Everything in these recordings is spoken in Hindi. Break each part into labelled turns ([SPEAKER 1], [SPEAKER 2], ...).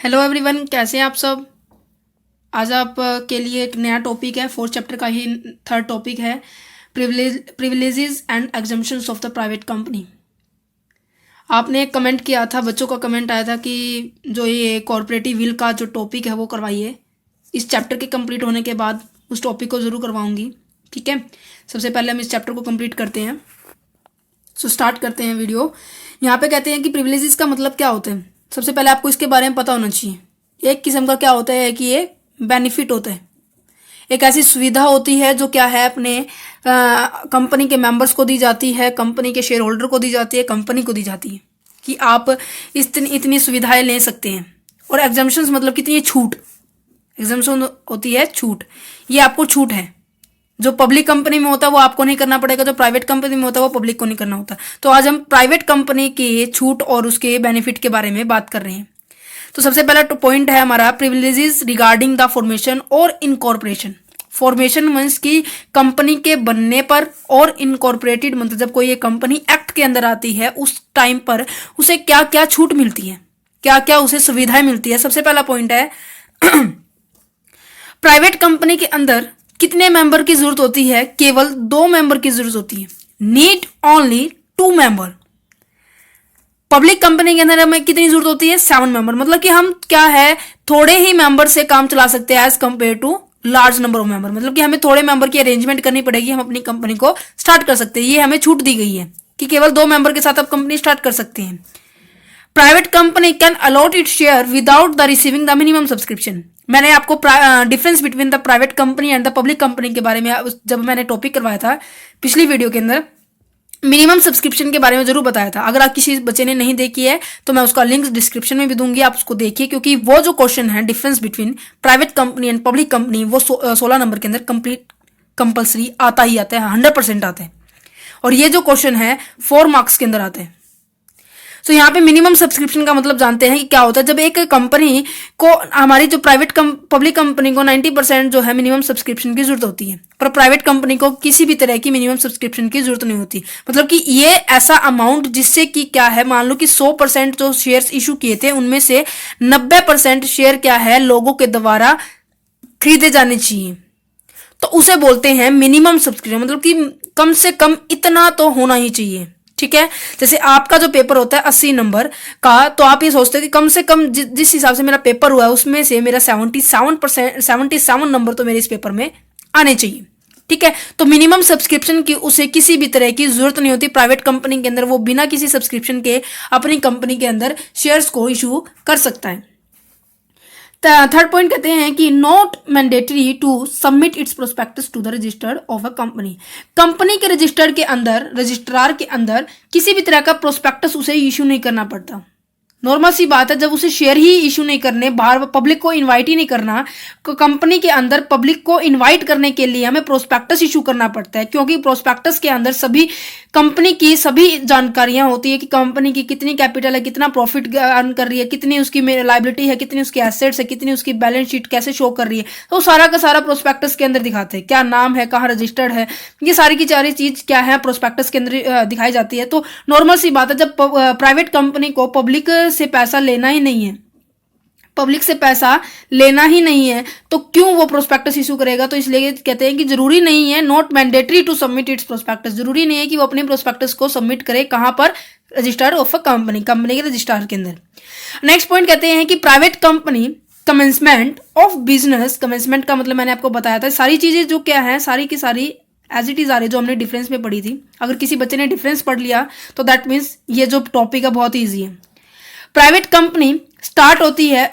[SPEAKER 1] हेलो एवरीवन, कैसे हैं आप सब। आज आप के लिए एक नया टॉपिक है, 4th चैप्टर का ही 3rd टॉपिक है, privileges and exemptions of the private company. आपने एक कमेंट किया था, बच्चों का कमेंट आया था कि जो ये कॉर्पोरेटिव विल का जो टॉपिक है वो करवाइए। इस चैप्टर के कंप्लीट होने के बाद उस टॉपिक को ज़रूर करवाऊँगी। ठीक है, सबसे पहले हम इस चैप्टर को कंप्लीट करते हैं। सो स्टार्ट करते हैं वीडियो। यहाँ पे कहते हैं कि प्रिविलेजेस का मतलब क्या होते हैं। सबसे पहले आपको इसके बारे में पता होना चाहिए। एक किस्म का क्या होता है कि ये बेनिफिट होता है, एक ऐसी सुविधा होती है जो क्या है अपने कंपनी के मेंबर्स को दी जाती है, कंपनी के शेयर होल्डर को दी जाती है, कंपनी को दी जाती है कि आप इतनी सुविधाएं ले सकते हैं। और एग्जम्पशंस मतलब कितनी छूट। एग्जम्पशन होती है छूट, ये आपको छूट है। जो पब्लिक कंपनी में होता है वो आपको नहीं करना पड़ेगा, जो प्राइवेट कंपनी में होता है वो पब्लिक को नहीं करना होता। तो आज हम प्राइवेट कंपनी की छूट और उसके बेनिफिट के बारे में बात कर रहे हैं। तो सबसे पहला पॉइंट है हमारा प्रिविलेजेस रिगार्डिंग द फॉर्मेशन और इनकॉर्पोरेशन। फॉर्मेशन मीन्स की कंपनी के बनने पर, और इनकॉर्पोरेटेड मतलब जब कोई ये कंपनी एक्ट के अंदर आती है उस टाइम पर उसे क्या क्या छूट मिलती है, क्या क्या उसे सुविधाएं मिलती है। सबसे पहला पॉइंट है प्राइवेट कंपनी के अंदर कितने मेंबर की जरूरत होती है? केवल 2 मेंबर की जरूरत होती है। Need only 2 member. Public company के अंदर हमें कितनी जरूरत होती है? 7 मेंबर। मतलब कि हम क्या है थोड़े ही मेंबर से काम चला सकते हैं as compare to large number of member. मतलब कि हमें थोड़े मेंबर की अरेंजमेंट करनी पड़ेगी, हम अपनी कंपनी को स्टार्ट कर सकते हैं। ये हमें छूट दी गई है कि केवल 2 मेंबर के साथ आप कंपनी स्टार्ट कर सकते हैं। Private company can a lot it share without the receiving the minimum subscription. मैंने आपको difference between the private company and the public company के बारे में जब मैंने टॉपिक करवाया था पिछली वीडियो के अंदर, मिनिमम सब्सक्रिप्शन के बारे में जरूर बताया था। अगर आप किसी बच्चे ने नहीं देखी है तो मैं उसका लिंक डिस्क्रिप्शन में भी दूंगी, आप उसको देखिए। क्योंकि वो जो क्वेश्चन है difference between private company and public company वो 16 नंबर के अंदर कंपल्सरी आता ही आता है, 100% आता है। और ये जो क्वेश्चन है 4 मार्क्स के अंदर आते हैं। तो यहाँ पे मिनिमम सब्सक्रिप्शन का मतलब जानते हैं कि क्या होता है। जब एक कंपनी को, हमारी जो पब्लिक कंपनी को 90% जो है मिनिमम सब्सक्रिप्शन की जरूरत होती है, पर प्राइवेट कंपनी को किसी भी तरह की मिनिमम सब्सक्रिप्शन की जरूरत नहीं होती। मतलब कि ये ऐसा अमाउंट जिससे कि क्या है, मान लो कि 100% जो शेयर्स इशू किए थे उनमें से 90% शेयर क्या है लोगों के द्वारा खरीदे जाने चाहिए, तो उसे बोलते हैं मिनिमम सब्सक्रिप्शन। मतलब कि कम से कम इतना तो होना ही चाहिए। ठीक है, जैसे आपका जो पेपर होता है 80 नंबर का, तो आप ये सोचते हैं कि कम से कम जिस हिसाब से मेरा पेपर हुआ है उसमें से मेरा 77 नंबर तो मेरे इस पेपर में आने चाहिए। ठीक है, तो मिनिमम सब्सक्रिप्शन की उसे किसी भी तरह की जरूरत नहीं होती। प्राइवेट कंपनी के अंदर वो बिना किसी सब्सक्रिप्शन के अपनी कंपनी के अंदर शेयर्स को इशू कर सकता है। 3rd पॉइंट कहते हैं कि not mandatory to submit its prospectus to the registered of a company. Company के रजिस्टर्ड के अंदर, रजिस्ट्रार के अंदर किसी भी तरह का प्रोस्पेक्टस उसे इशू नहीं करना पड़ता। नॉर्मल सी बात है, जब उसे शेयर ही इशू नहीं करने, बाहर पब्लिक को इनवाइट ही नहीं करना, कंपनी के अंदर पब्लिक को इनवाइट करने के लिए हमें प्रोस्पेक्टस इशू करना पड़ता है। क्योंकि प्रोस्पेक्टस के अंदर सभी कंपनी की सभी जानकारियां होती है कि कंपनी की कितनी कैपिटल है, कितना प्रॉफिट अर्न कर रही है, कितनी उसकी लायबिलिटी है, कितनी उसकी एसेट्स है, कितनी उसकी बैलेंस शीट कैसे शो कर रही है। तो सारा का सारा प्रोस्पेक्टस के अंदर दिखाते हैं। क्या नाम है, कहाँ रजिस्टर्ड है, ये सारी की सारी चीज क्या है प्रोस्पेक्टस के अंदर दिखाई जाती है। तो नॉर्मल सी बात है, जब प्राइवेट कंपनी को पब्लिक से पैसा लेना ही नहीं है, पब्लिक से पैसा लेना ही नहीं है, तो क्यों वो प्रोस्पेक्टस इशू करेगा। तो इसलिए कहते हैं कि जरूरी नहीं है, not mandatory to submit its prospectus. जरूरी नहीं है कि वो अपने प्रोस्पेक्टस को सबमिट करे, कहां पर? Registered of a company, company के रजिस्ट्रार के अंदर। नेक्स्ट पॉइंट कहते हैं कि private company commencement of business. Commencement का मतलब मैंने आपको बताया था, सारी चीजें जो क्या है सारी की सारी एज इट इज आ रही जो हमने डिफरेंस में पढ़ी थी। अगर किसी बच्चे ने डिफरेंस पढ़ लिया तो दैट मीन्स ये जो टॉपिक है बहुत ईजी है। प्राइवेट कंपनी स्टार्ट करती है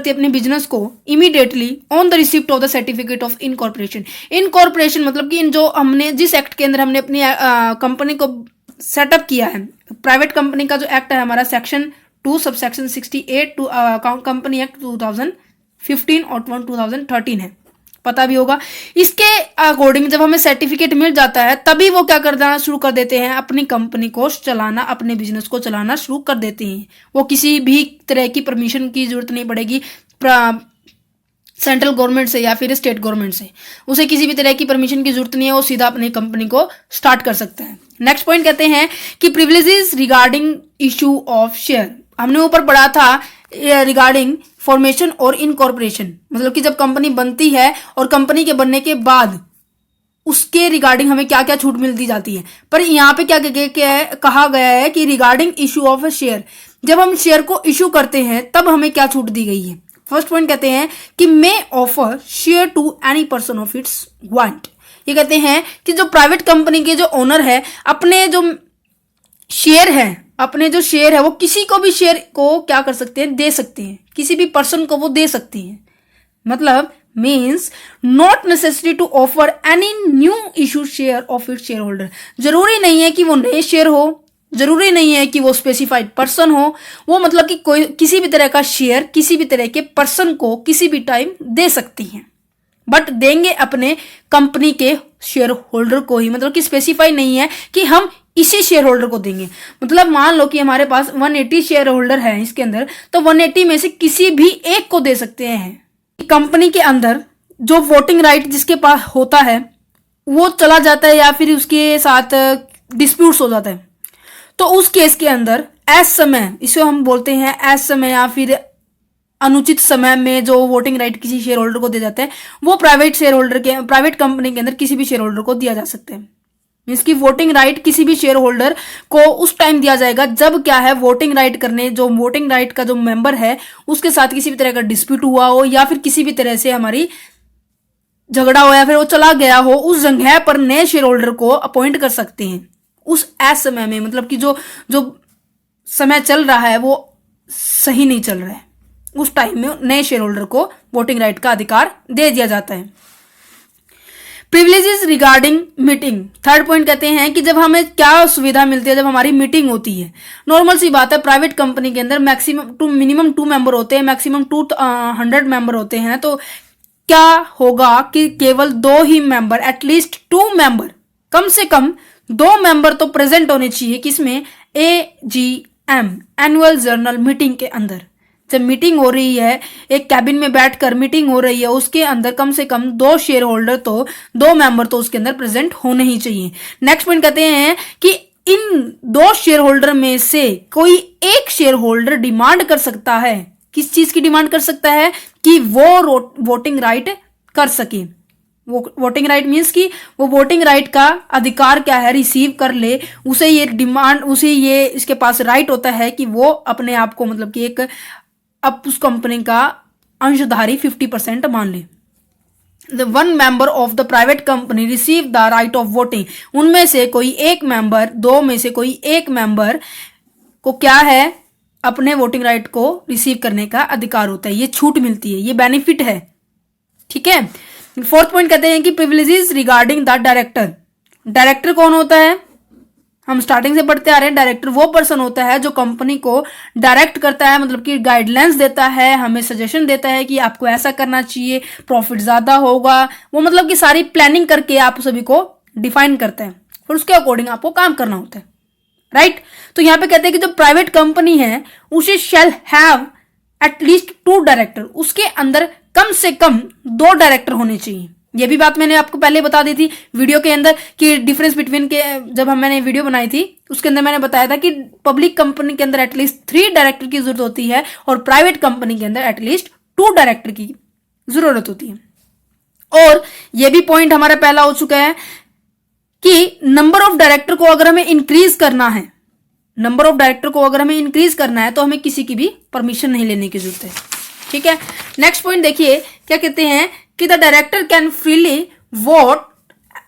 [SPEAKER 1] अपने बिजनेस को immediately on the receipt of the certificate of incorporation. Incorporation मतलब कि जो हमने जिस एक्ट के अंदर हमने अपनी कंपनी को सेटअप किया है। प्राइवेट कंपनी का जो एक्ट है हमारा section 2 subsection 68 two company act 2015 और 2013 है, पता भी होगा। इसके अकॉर्डिंग जब हमें सर्टिफिकेट मिल जाता है तभी वो क्या करना शुरू कर देते हैं, अपनी कंपनी को चलाना, अपने बिजनेस को चलाना शुरू कर देते हैं। वो किसी भी तरह की परमिशन की जरूरत नहीं पड़ेगी सेंट्रल गवर्नमेंट से या फिर स्टेट गवर्नमेंट से, उसे किसी भी तरह की परमिशन की जरूरत नहीं है, वो सीधा अपनी कंपनी को स्टार्ट कर सकता है। नेक्स्ट पॉइंट कहते हैं कि privileges regarding issue of share. हमने ऊपर पढ़ा था रिगार्डिंग फॉर्मेशन और इनकॉर्पोरेशन, मतलब कि जब कंपनी बनती है और कंपनी के बनने के बाद उसके रिगार्डिंग हमें क्या क्या छूट मिलती जाती है। पर यहाँ पे क्या कहा गया है कि regarding issue of a share, जब हम शेयर को इशू करते हैं तब हमें क्या छूट दी गई है। फर्स्ट पॉइंट कहते हैं कि may offer share to any person of its want. ये कहते हैं कि जो प्राइवेट कंपनी के जो ओनर है अपने जो शेयर है वो किसी को भी शेयर को क्या कर सकते हैं, दे सकते हैं, किसी भी पर्सन को वो दे सकती हैं। मतलब means not necessary to offer any new issue share of its share holder. जरूरी नहीं है कि वो नए शेयर हो, जरूरी नहीं है कि वो स्पेसिफाइड पर्सन हो, वो मतलब कि कोई किसी भी तरह का शेयर किसी भी तरह के पर्सन को किसी भी टाइम दे सकती हैं, बट देंगे अपने कंपनी के शेयर होल्डर को ही। मतलब कि स्पेसिफाई नहीं है कि हम इसी शेयर होल्डर को देंगे। मतलब मान लो कि हमारे पास 180 शेयर होल्डर है इसके अंदर, तो 180 में से किसी भी एक को दे सकते हैं। कंपनी के अंदर जो वोटिंग राइट जिसके पास होता है वो चला जाता है या फिर उसके साथ डिस्प्यूट्स हो जाता है, तो उस केस के अंदर एज समय, इसे हम बोलते हैं एज समय या फिर अनुचित समय में जो वोटिंग राइट किसी शेयर होल्डर को दिया जाता है वो प्राइवेट कंपनी के अंदर किसी भी शेयर होल्डर को दिया जा सकता है। इसकी वोटिंग राइट किसी भी शेयर होल्डर को उस टाइम दिया जाएगा जब क्या है, वोटिंग राइट का जो मेंबर है उसके साथ किसी भी तरह का डिस्प्यूट हुआ हो या फिर किसी भी तरह से हमारी झगड़ा हो या फिर वो चला गया हो, उस जगह पर नए शेयर होल्डर को अपॉइंट कर सकते हैं उस ऐसे समय में। मतलब कि जो समय चल रहा है वो सही नहीं चल रहा है, उस टाइम में नए शेयर होल्डर को वोटिंग राइट का अधिकार दे दिया जाता है। Privileges regarding meeting, third point कहते हैं कि जब हमें क्या सुविधा मिलती है जब हमारी मीटिंग होती है। नॉर्मल सी बात है, प्राइवेट कंपनी के अंदर मिनिमम 2 मेंबर होते हैं, मैक्सिमम 200 मेंबर होते हैं। तो क्या होगा कि केवल 2 ही मेंबर, एटलीस्ट 2 मेंबर, कम से कम 2 मेंबर तो प्रेजेंट होने चाहिए किसमें, AGM एनुअल जनरल मीटिंग के अंदर। जब मीटिंग हो रही है, एक कैबिन में बैठकर मीटिंग हो रही है, उसके अंदर कम से कम 2 शेयर होल्डर तो 2 मेंबर तो उसके अंदर प्रेजेंट होने ही चाहिए। नेक्स्ट पॉइंट कहते हैं कि इन 2 शेयर होल्डर में से कोई एक शेयर होल्डर डिमांड कर सकता है, किस चीज की डिमांड कर सकता है, कि वो वोटिंग राइट कर सके। वो वोटिंग राइट मीन्स कि वो वोटिंग राइट का अधिकार क्या है, रिसीव कर ले, उसे ये इसके पास राइट होता है कि वो अपने आप को मतलब कि एक अब उस कंपनी का अंशधारी 50% मान ले। The one member of the private company receive the right of voting, उनमें से कोई एक मेंबर, 2 में से कोई एक मेंबर को क्या है, अपने वोटिंग राइट को रिसीव करने का अधिकार होता है, ये छूट मिलती है, ये बेनिफिट है। ठीक है। फोर्थ पॉइंट कहते हैं कि privileges regarding the director. Director कौन होता है, हम स्टार्टिंग से पढ़ते आ रहे हैं। डायरेक्टर वो पर्सन होता है जो कंपनी को डायरेक्ट करता है, मतलब कि गाइडलाइंस देता है, हमें सजेशन देता है कि आपको ऐसा करना चाहिए, प्रॉफिट ज्यादा होगा, वो मतलब कि सारी प्लानिंग करके आप सभी को डिफाइन करते हैं, फिर उसके अकॉर्डिंग आपको काम करना होता है, राइट। तो यहाँ पे कहते हैं कि जो प्राइवेट कंपनी है उसे शैल हैव एटलीस्ट 2 डायरेक्टर, उसके अंदर कम से कम 2 डायरेक्टर होने चाहिए। ये भी बात मैंने आपको पहले बता दी थी वीडियो के अंदर कि डिफरेंस बिटवीन के, जब मैंने वीडियो बनाई थी उसके अंदर मैंने बताया था कि पब्लिक कंपनी के अंदर एटलीस्ट 3 डायरेक्टर की जरूरत होती है और प्राइवेट कंपनी के अंदर एटलीस्ट 2 डायरेक्टर की जरूरत होती है। और ये भी पॉइंट हमारा पहला हो चुका है कि नंबर ऑफ डायरेक्टर को अगर हमें इंक्रीज करना है, तो हमें किसी की भी परमिशन नहीं लेने की जरूरत है। ठीक है। नेक्स्ट पॉइंट देखिए क्या कहते हैं कि the director can freely vote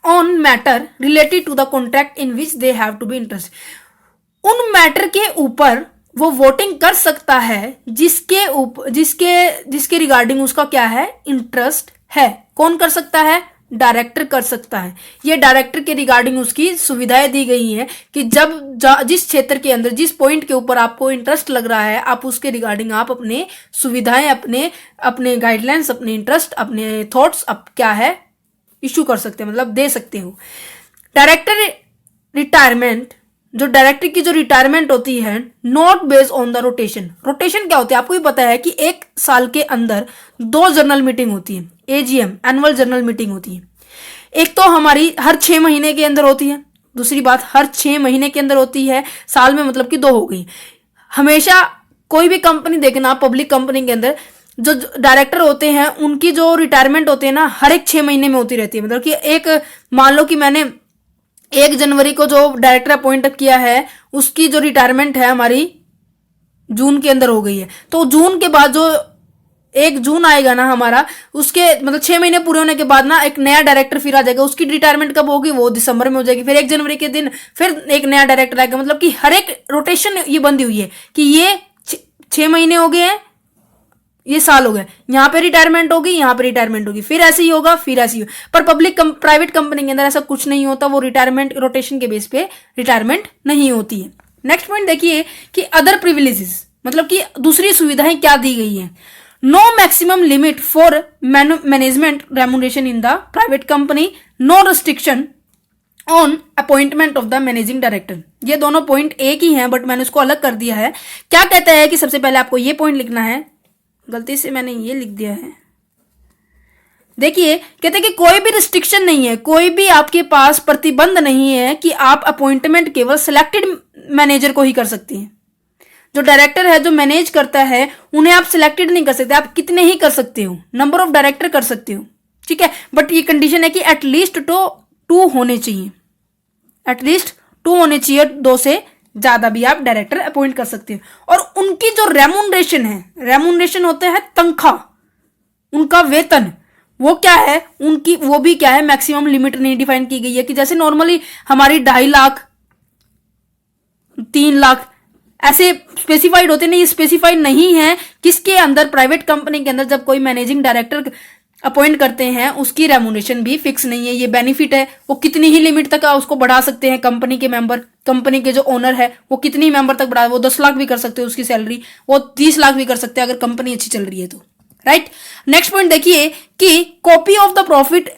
[SPEAKER 1] on matter related to the contract in which they have to be interest. उन मैटर के ऊपर वो वोटिंग कर सकता है जिसके रिगार्डिंग उसका क्या है, इंटरेस्ट है। कौन कर सकता है, डायरेक्टर कर सकता है। ये डायरेक्टर के रिगार्डिंग उसकी सुविधाएं दी गई हैं कि जिस क्षेत्र के अंदर, जिस पॉइंट के ऊपर आपको इंटरेस्ट लग रहा है, आप उसके रिगार्डिंग आप अपने सुविधाएं, अपने गाइडलाइंस, अपने इंटरेस्ट, अपने थॉट्स आप क्या है इशू कर सकते हैं, मतलब दे सकते हो। डायरेक्टर रिटायरमेंट, जो डायरेक्टर की जो रिटायरमेंट होती है, not based on the rotation. Rotation क्या होती है, आपको भी पता है कि 1 साल के अंदर 2 जनरल मीटिंग होती है, AGM एनुअल जनरल मीटिंग होती है। एक तो हमारी हर 6 महीने के अंदर होती है, दूसरी बात हर 6 महीने के अंदर होती है, साल में मतलब कि 2 हो गई। हमेशा कोई भी कंपनी देखना, पब्लिक कंपनी के अंदर जो डायरेक्टर होते हैं उनकी जो रिटायरमेंट होती है ना हर एक 6 महीने में होती रहती है। मतलब कि एक मान लो कि मैंने 1 जनवरी को जो डायरेक्टर अपॉइंट किया है उसकी जो रिटायरमेंट है हमारी जून के अंदर हो गई है, तो जून के बाद जो 1 जून आएगा ना हमारा, उसके मतलब 6 महीने पूरे होने के बाद ना एक नया डायरेक्टर फिर आ जाएगा। उसकी रिटायरमेंट कब होगी, वो दिसंबर में हो जाएगी। फिर 1 जनवरी के दिन फिर एक नया डायरेक्टर आएगा। मतलब कि हर एक रोटेशन ये बंदी हुई है कि ये 6 महीने हो गए हैं, ये साल हो गए, यहाँ पे रिटायरमेंट होगी, यहाँ पे रिटायरमेंट होगी, फिर ऐसे ही होगा, फिर ऐसे ही होगा। पर प्राइवेट कंपनी के अंदर ऐसा कुछ नहीं होता, वो रिटायरमेंट रोटेशन के बेस पे रिटायरमेंट नहीं होती है। नेक्स्ट पॉइंट देखिए कि अदर प्रिविलेजेस, मतलब कि दूसरी सुविधाएं क्या दी गई हैं। No maximum limit for management remuneration in the private company, no restriction on appointment of the managing director. ये दोनों पॉइंट एक ही हैं, बट मैंने उसको अलग कर दिया है। क्या कहता है कि सबसे पहले आपको ये पॉइंट लिखना है, गलती से मैंने ये लिख दिया है। देखिए कहते हैं कि कोई भी रिस्ट्रिक्शन नहीं है, कोई भी आपके पास प्रतिबंध नहीं है कि आप अपॉइंटमेंट केवल सिलेक्टेड मैनेजर को ही कर सकती हैं। जो डायरेक्टर है, जो मैनेज करता है, उन्हें आप सिलेक्टेड नहीं कर सकते, आप कितने ही कर सकते हो, नंबर ऑफ डायरेक्टर कर सकते हो, ठीक है। बट ये कंडीशन है कि एटलीस्ट 2 होने चाहिए, एटलीस्ट 2 होने चाहिए, 2 से ज्यादा भी आप डायरेक्टर अपॉइंट कर सकते हो। और उनकी जो रेम्यूनरेशन है, रेम्यूनरेशन होते हैं तनख्वाह, उनका वेतन, वो क्या है उनकी, वो भी क्या है, मैक्सिमम लिमिट नहीं डिफाइन की गई है कि जैसे नॉर्मली हमारी 2.5 लाख 3 लाख ऐसे स्पेसिफाइड होते, नहीं स्पेसिफाइड नहीं है किसके अंदर। प्राइवेट कंपनी के अंदर जब कोई मैनेजिंग डायरेक्टर अपॉइंट करते हैं उसकी रेम्यूनरेशन भी फिक्स नहीं है, ये बेनिफिट है, वो कितनी ही लिमिट तक उसको बढ़ा सकते हैं। कंपनी के मेंबर, कंपनी के जो ओनर है वो कितनी मेंबर तक बढ़ा, वो 10 लाख भी कर सकते हैं उसकी सैलरी, वो 30 लाख भी कर सकते हैं अगर कंपनी अच्छी चल रही है तो, राइट। नेक्स्ट पॉइंट देखिए कि copy of the profit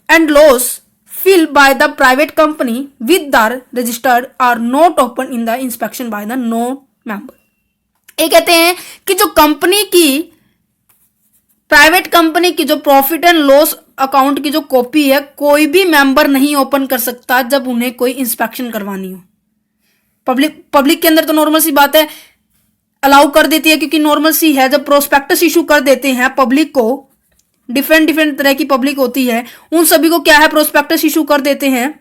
[SPEAKER 1] and loss fill by the private company with the registered are not open in the inspection by the no member. ये कहते हैं कि जो कंपनी की, प्राइवेट कंपनी की जो प्रॉफिट एंड लॉस अकाउंट की जो कॉपी है, कोई भी मेंबर नहीं ओपन कर सकता जब उन्हें कोई इंस्पेक्शन करवानी हो। पब्लिक के अंदर तो नॉर्मल सी बात है, अलाउ कर देती है, क्योंकि नॉर्मल सी है। जब प्रोस्पेक्टस इशू कर देते हैं पब्लिक को, डिफरेंट तरह की पब्लिक होती है, उन सभी को क्या है, प्रोस्पेक्टस इशू कर देते हैं,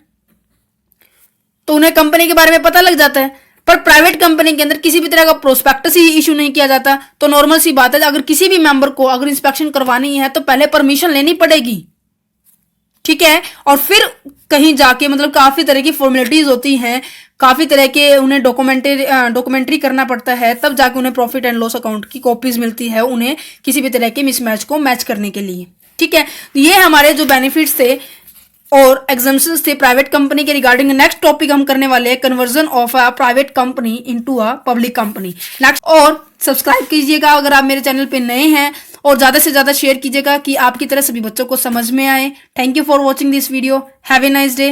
[SPEAKER 1] तो उन्हें कंपनी के बारे में पता लग जाता है। पर प्राइवेट कंपनी के अंदर किसी भी तरह का प्रोस्पेक्टस ही इशू नहीं किया जाता, तो नॉर्मल सी बात है, अगर किसी भी मेंबर को अगर इंस्पेक्शन करवानी है तो पहले परमिशन लेनी पड़ेगी, ठीक है। और फिर कहीं जाके, मतलब काफी तरह की फॉर्मेलिटीज होती हैं, काफी तरह के उन्हें डॉक्यूमेंट्री करना पड़ता है, तब जाके उन्हें प्रॉफिट एंड लॉस अकाउंट की कॉपीज मिलती है, उन्हें किसी भी तरह के मिसमैच को मैच करने के लिए, ठीक है। ये हमारे जो बेनिफिट्स थे और एग्जम्पशंस थे प्राइवेट कंपनी के रिगार्डिंग। नेक्स्ट टॉपिक हम करने वाले हैं conversion of a private company into a public company. Next, और सब्सक्राइब कीजिएगा अगर आप मेरे चैनल पे नए हैं, और ज्यादा से ज्यादा शेयर कीजिएगा कि आपकी तरह सभी बच्चों को समझ में आए। Thank you for watching this video. Have a nice day.